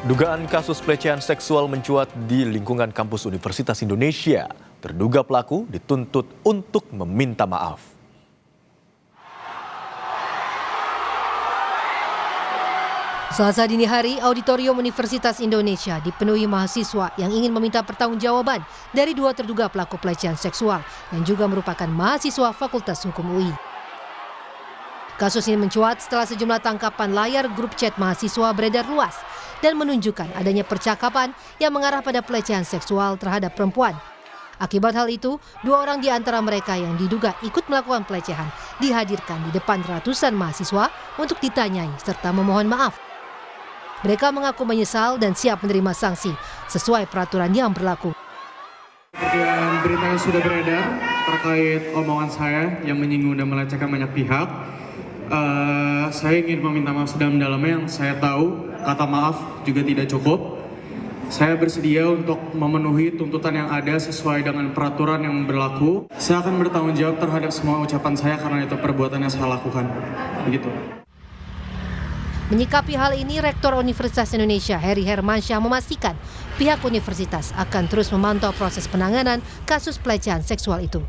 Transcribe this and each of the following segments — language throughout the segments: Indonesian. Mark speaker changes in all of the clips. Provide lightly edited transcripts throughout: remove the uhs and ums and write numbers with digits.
Speaker 1: Dugaan kasus pelecehan seksual mencuat di lingkungan kampus Universitas Indonesia. Terduga pelaku dituntut untuk meminta maaf.
Speaker 2: Selasa dini hari, auditorium Universitas Indonesia dipenuhi mahasiswa yang ingin meminta pertanggungjawaban dari dua terduga pelaku pelecehan seksual yang juga merupakan mahasiswa Fakultas Hukum UI. Kasus ini mencuat setelah sejumlah tangkapan layar grup chat mahasiswa beredar luas dan menunjukkan adanya percakapan yang mengarah pada pelecehan seksual terhadap perempuan. Akibat hal itu, dua orang di antara mereka yang diduga ikut melakukan pelecehan dihadirkan di depan ratusan mahasiswa untuk ditanyai serta memohon maaf. Mereka mengaku menyesal dan siap menerima sanksi sesuai peraturan yang berlaku.
Speaker 3: Seperti yang berita yang sudah beredar terkait omongan saya yang menyinggung dan melecehkan banyak pihak, saya ingin meminta maaf sedalam-dalamnya. Yang saya tahu kata maaf juga tidak cukup. Saya bersedia untuk memenuhi tuntutan yang ada sesuai dengan peraturan yang berlaku. Saya akan bertanggung jawab terhadap semua ucapan saya karena itu perbuatan yang saya lakukan. Begitu.
Speaker 2: Menyikapi hal ini, Rektor Universitas Indonesia Heri Hermansyah memastikan pihak universitas akan terus memantau proses penanganan kasus pelecehan seksual itu.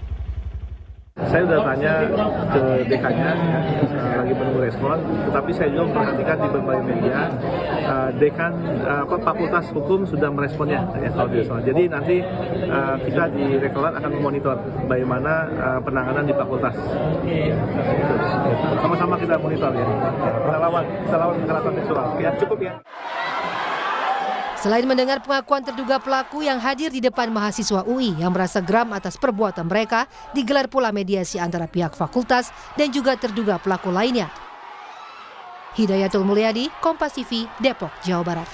Speaker 4: Saya sudah tanya ke dekannya, lagi menunggu respon, tetapi saya juga memperhatikan di berbagai media, dekan Fakultas Hukum sudah meresponnya, ya, kalau tidak salah. Jadi nanti kita di Rektorat akan memonitor bagaimana penanganan di fakultas. Sama-sama kita monitor ya. Kita lawan kekerasan seksual. Ya, cukup ya.
Speaker 2: Selain mendengar pengakuan terduga pelaku yang hadir di depan mahasiswa UI yang merasa geram atas perbuatan mereka, digelar pula mediasi antara pihak fakultas dan juga terduga pelaku lainnya. Hidayatul Mulyadi, Kompas TV, Depok, Jawa Barat.